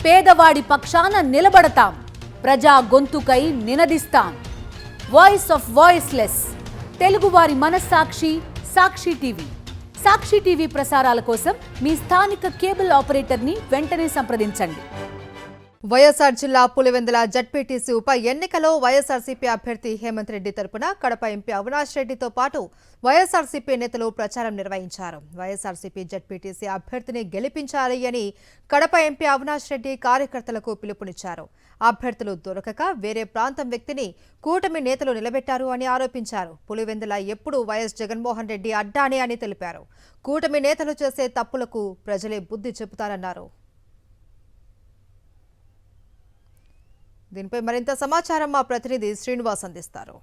పేదవాడి పక్షాన నిలబడతాం, ప్రజా గొంతుకై నినదిస్తాం. వాయిస్ ఆఫ్ వాయిస్లెస్, తెలుగువారి మనస్సాక్షి సాక్షి టీవీ. సాక్షి టీవీ ప్రసారాల కోసం మీ స్థానిక కేబుల్ ఆపరేటర్ని వెంటనే సంప్రదించండి. వైఎస్ఆర్ జిల్లా పులివెందుల జడ్పీటీసీ ఉప ఎన్నికలో వైఎస్ఆర్సీపీ అభ్యర్థి హేమంత్ రెడ్డి తరపున కడప ఎంపీ అవినాష్ రెడ్డితో పాటు వైఎస్ఆర్సీపీ నేతలు ప్రచారం నిర్వహించారు. వైఎస్ఆర్సీపీ జడ్పీటీసీ అభ్యర్థిని గెలిపించాలి అని కడప ఎంపీ అవినాష్ రెడ్డి కార్యకర్తలకు పిలుపునిచ్చారు. అభ్యర్థులు దొరకక వేరే ప్రాంతం వ్యక్తిని కూటమి నేతలు నిలబెట్టారు అని ఆరోపించారు. పులివెందుల ఎప్పుడు వైఎస్ జగన్మోహన్ రెడ్డి అడ్డానే అని తెలిపారు. కూటమి నేతలు చేసే తప్పులకు ప్రజలే బుద్ధి చెబుతారన్నారు. దీనిపై మరింత సమాచారం మా ప్రతినిధి శ్రీనివాస్ అందిస్తారు.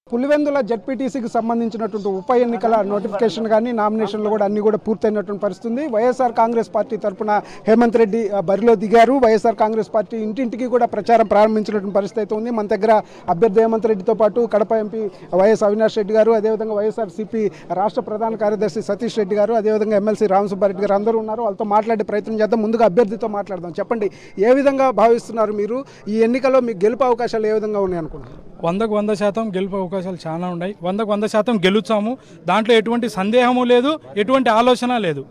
పులివెందుల జడ్పీటీసీకి సంబంధించినటువంటి ఉప ఎన్నికల నోటిఫికేషన్ కానీ నామినేషన్లు కూడా అన్ని కూడా పూర్తయినటువంటి పరిస్థితి. వైఎస్ఆర్ కాంగ్రెస్ పార్టీ తరఫున హేమంత్ రెడ్డి బరిలో దిగారు. వైఎస్ఆర్ కాంగ్రెస్ పార్టీ ఇంటింటికి కూడా ప్రచారం ప్రారంభించినటువంటి పరిస్థితి అయితే ఉంది. మన దగ్గర అభ్యర్థి హేమంత్ రెడ్డితో పాటు కడప ఎంపీ వైఎస్ అవినాష్ రెడ్డి గారు, అదేవిధంగా వైఎస్ఆర్సీపీ రాష్ట్ర ప్రధాన కార్యదర్శి సతీష్ రెడ్డి గారు, అదేవిధంగా ఎమ్మెల్సీ రామసుబ్బారెడ్డి గారు అందరూ ఉన్నారు. వాళ్ళతో మాట్లాడే ప్రయత్నం చేద్దాం. ముందుగా అభ్యర్థితో మాట్లాడదాం. చెప్పండి, ఏ విధంగా భావిస్తున్నారు మీరు? ఈ ఎన్నికల్లో మీకు గెలుపు అవకాశాలు ఏ విధంగా ఉన్నాయి అనుకుంటున్నారు? 100% గెలుపు అవకాశాలు చాలా ఉన్నాయి. 100% గెలుచాము. దాంట్లో ఎటువంటి సందేహము లేదు, ఎటువంటి ఆలోచన లేదు.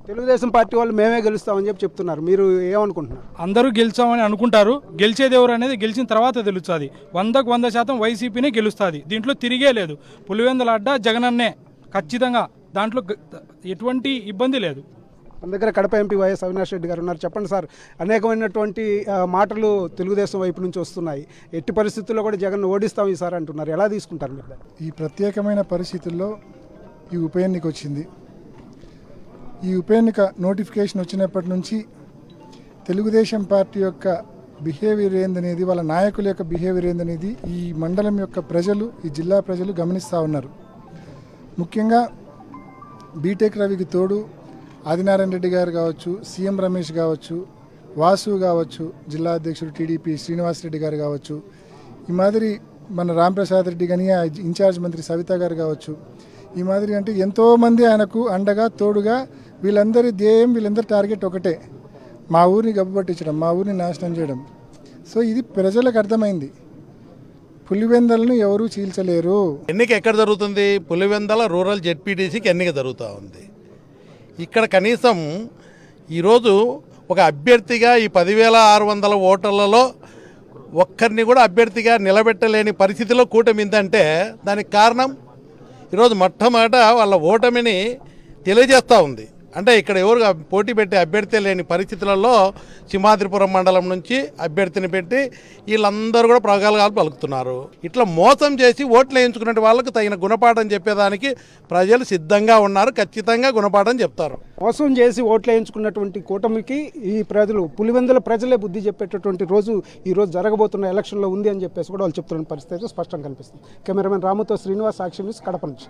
తెలుగుదేశం పార్టీ వాళ్ళు మేమే గెలుస్తామని చెప్తున్నారు. మీరు ఏమనుకుంటున్నారు? అందరూ గెలిచామని అనుకుంటారు. గెలిచేది ఎవరు అనేది గెలిచిన తర్వాత తెలుస్తుంది. 100% వైసీపీనే గెలుస్తుంది. దీంట్లో తిరిగే లేదు. పులివెందుల అడ్డా జగనన్నే ఖచ్చితంగా. దాంట్లో ఎటువంటి ఇబ్బంది లేదు. మన దగ్గర కడప ఎంపీ వైఎస్ అవినాష్ రెడ్డి గారు ఉన్నారు. చెప్పండి సార్, అనేకమైనటువంటి మాటలు తెలుగుదేశం వైపు నుంచి వస్తున్నాయి. ఎట్టి పరిస్థితుల్లో కూడా జగన్ ఓడిస్తాం ఈసారి అంటున్నారు. ఎలా తీసుకుంటారు మీరు? ఈ ప్రత్యేకమైన పరిస్థితుల్లో ఈ ఉప ఎన్నిక వచ్చింది. ఈ ఉప ఎన్నిక నోటిఫికేషన్ వచ్చినప్పటి నుంచి తెలుగుదేశం పార్టీ యొక్క బిహేవియర్ ఏందనేది, వాళ్ళ నాయకుల యొక్క బిహేవియర్ ఏందనేది ఈ మండలం యొక్క ప్రజలు, ఈ జిల్లా ప్రజలు గమనిస్తూ ఉన్నారు. ముఖ్యంగా బీటెక్ రవికి తోడు ఆదినారాయణ రెడ్డి గారు కావచ్చు, సీఎం రమేష్ కావచ్చు, వాసు కావచ్చు, జిల్లా అధ్యక్షుడు టీడీపీ శ్రీనివాసరెడ్డి గారు కావచ్చు, ఈ మాదిరి మన రాంప్రసాద్ రెడ్డి కానీ ఇన్ఛార్జ్ మంత్రి సవిత గారు కావచ్చు, ఈ మాదిరి అంటే ఎంతోమంది ఆయనకు అండగా తోడుగా, వీళ్ళందరి ధ్యేయం, వీళ్ళందరి టార్గెట్ ఒకటే, మా ఊరిని గబ్బపట్టించడం, మా ఊరిని నాశనం చేయడం. సో ఇది ప్రజలకు అర్థమైంది. పులివెందలను ఎవరూ చీల్చలేరు. ఎన్నిక ఎక్కడ జరుగుతుంది? పులివెందల రూరల్ జెడ్పీటీసీకి ఎన్నిక జరుగుతూ ఉంది. ఇక్కడ కనీసం ఈరోజు ఒక అభ్యర్థిగా ఈ 10,600 ఓటర్లలో ఒక్కరిని కూడా అభ్యర్థిగా నిలబెట్టలేని పరిస్థితిలో కూటమి ఉందంటే దానికి కారణం ఈరోజు మొట్టమొదట వాళ్ళ ఓటమిని తెలియజేస్తూ ఉంది. అంటే ఇక్కడ ఎవరు పోటీ పెట్టే అభ్యర్థి లేని పరిస్థితులలో సింహాద్రిపురం మండలం నుంచి అభ్యర్థిని పెట్టి వీళ్ళందరూ కూడా ప్రగల్భాలు పలుకుతున్నారు. ఇట్లా మోసం చేసి ఓట్లు వేయించుకునే వాళ్ళకు తగిన గుణపాఠం చెప్పేదానికి ప్రజలు సిద్ధంగా ఉన్నారు. ఖచ్చితంగా గుణపాఠం చెప్తారు. మోసం చేసి ఓట్లు వేయించుకున్నటువంటి కూటమికి ఈ ప్రజలు, పులివెందుల ప్రజలే బుద్ధి చెప్పేటటువంటి రోజు ఈ రోజు జరగబోతున్న ఎలక్షన్లో ఉంది అని చెప్పేసి కూడా వాళ్ళు చెప్తున్న పరిస్థితి స్పష్టంగా కనిపిస్తుంది. కెమెరామెన్ రాముతో శ్రీనివాస్, సాక్షి న్యూస్, కడప నుంచి.